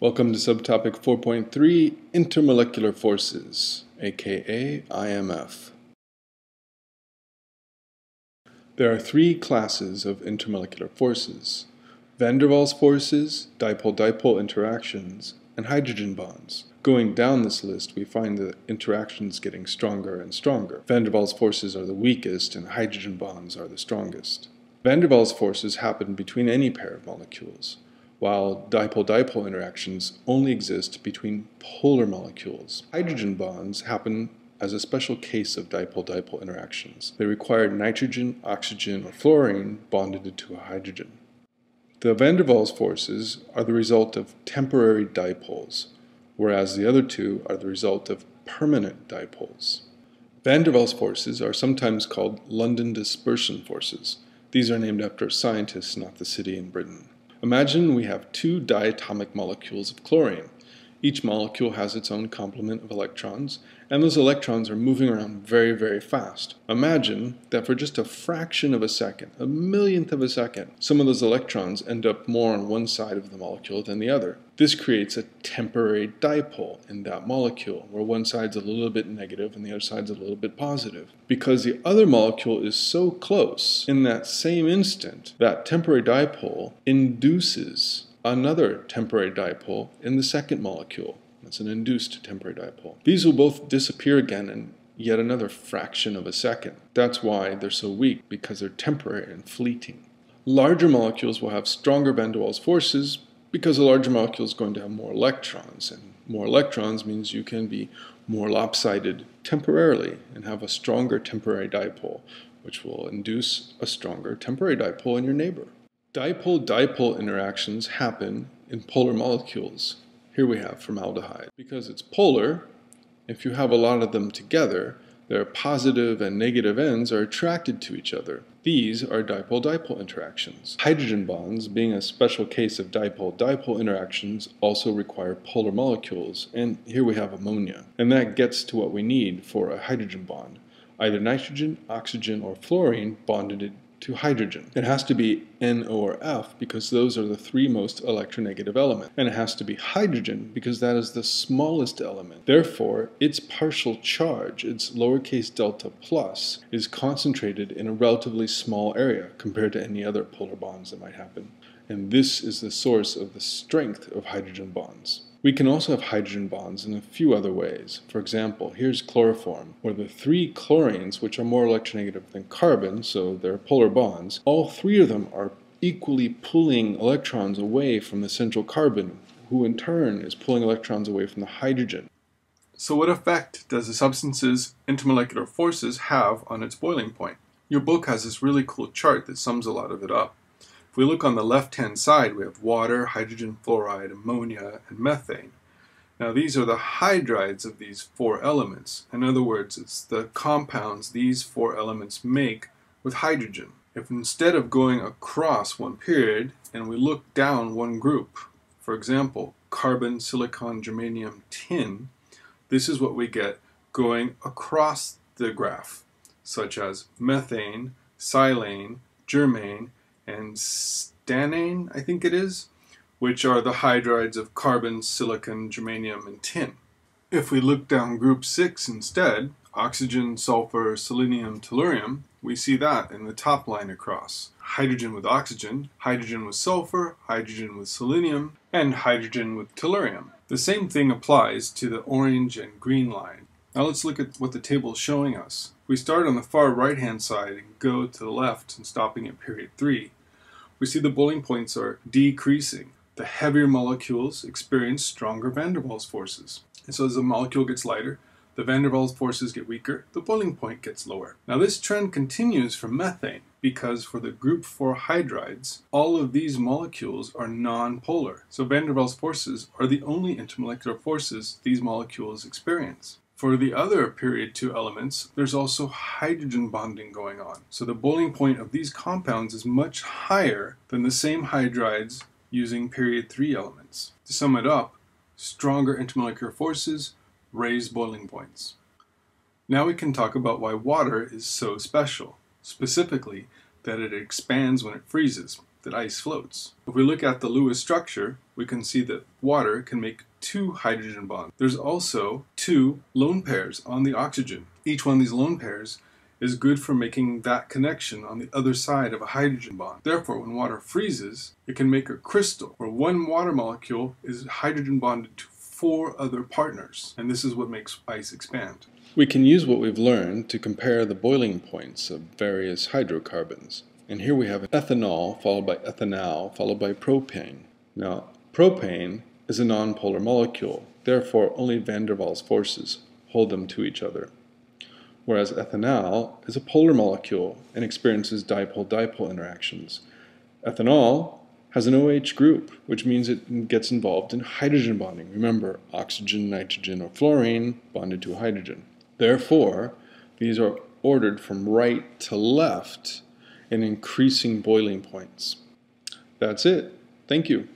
Welcome to subtopic 4.3, Intermolecular Forces, aka IMF. There are three classes of intermolecular forces: van der Waals forces, dipole-dipole interactions, and hydrogen bonds. Going down this list, we find the interactions getting stronger and stronger. Van der Waals forces are the weakest, and hydrogen bonds are the strongest. Van der Waals forces happen between any pair of molecules, while dipole-dipole interactions only exist between polar molecules. Hydrogen bonds happen as a special case of dipole-dipole interactions. They require nitrogen, oxygen, or fluorine bonded to a hydrogen. The van der Waals forces are the result of temporary dipoles, whereas the other two are the result of permanent dipoles. Van der Waals forces are sometimes called London dispersion forces. These are named after scientists, not the city in Britain. Imagine we have two diatomic molecules of chlorine. Each molecule has its own complement of electrons, and those electrons are moving around very, very fast. Imagine that for just a fraction of a second, a millionth of a second, some of those electrons end up more on one side of the molecule than the other. This creates a temporary dipole in that molecule, where one side's a little bit negative and the other side's a little bit positive. Because the other molecule is so close, in that same instant, that temporary dipole induces another temporary dipole in the second molecule. That's an induced temporary dipole. These will both disappear again in yet another fraction of a second. That's why they're so weak, because they're temporary and fleeting. Larger molecules will have stronger van der Waals forces because a larger molecule is going to have more electrons, and more electrons means you can be more lopsided temporarily and have a stronger temporary dipole, which will induce a stronger temporary dipole in your neighbor. Dipole-dipole interactions happen in polar molecules. Here we have formaldehyde. Because it's polar, if you have a lot of them together, their positive and negative ends are attracted to each other. These are dipole-dipole interactions. Hydrogen bonds, being a special case of dipole-dipole interactions, also require polar molecules, and here we have ammonia. And that gets to what we need for a hydrogen bond: either nitrogen, oxygen, or fluorine bonded to hydrogen. It has to be N, O, or F because those are the three most electronegative elements. And it has to be hydrogen because that is the smallest element. Therefore, its partial charge, its lowercase delta plus, is concentrated in a relatively small area compared to any other polar bonds that might happen. And this is the source of the strength of hydrogen bonds. We can also have hydrogen bonds in a few other ways. For example, here's chloroform, where the three chlorines, which are more electronegative than carbon, so they're polar bonds, all three of them are equally pulling electrons away from the central carbon, who in turn is pulling electrons away from the hydrogen. So what effect does a substance's intermolecular forces have on its boiling point? Your book has this really cool chart that sums a lot of it up. If we look on the left-hand side, we have water, hydrogen fluoride, ammonia, and methane. Now these are the hydrides of these four elements. In other words, it's the compounds these four elements make with hydrogen. If instead of going across one period, and we look down one group, for example, carbon, silicon, germanium, tin, this is what we get going across the graph, such as methane, silane, germane, and stannane, I think it is, which are the hydrides of carbon, silicon, germanium, and tin. If we look down group 6 instead, oxygen, sulfur, selenium, tellurium, we see that in the top line across. Hydrogen with oxygen, hydrogen with sulfur, hydrogen with selenium, and hydrogen with tellurium. The same thing applies to the orange and green line. Now let's look at what the table is showing us. We start on the far right-hand side and go to the left and stopping at period 3. We see the boiling points are decreasing. The heavier molecules experience stronger van der Waals forces. And so as the molecule gets lighter, the van der Waals forces get weaker, the boiling point gets lower. Now this trend continues for methane because for the group 4 hydrides, all of these molecules are non-polar. So van der Waals forces are the only intermolecular forces these molecules experience. For the other period 2 elements, there's also hydrogen bonding going on. So the boiling point of these compounds is much higher than the same hydrides using period 3 elements. To sum it up, stronger intermolecular forces raise boiling points. Now we can talk about why water is so special, specifically that it expands when it freezes, that ice floats. If we look at the Lewis structure, we we can see that water can make 2 hydrogen bonds. There's also 2 lone pairs on the oxygen. Each one of these lone pairs is good for making that connection on the other side of a hydrogen bond. Therefore, when water freezes, it can make a crystal where one water molecule is hydrogen bonded to 4 other partners, and this is what makes ice expand. We can use what we've learned to compare the boiling points of various hydrocarbons. And here we have ethanol followed by ethanal followed by propane. Now, propane is a nonpolar molecule, therefore only van der Waals forces hold them to each other. Whereas ethanal is a polar molecule and experiences dipole-dipole interactions. Ethanol has an OH group, which means it gets involved in hydrogen bonding. Remember, oxygen, nitrogen, or fluorine bonded to hydrogen. Therefore, these are ordered from right to left in increasing boiling points. That's it. Thank you.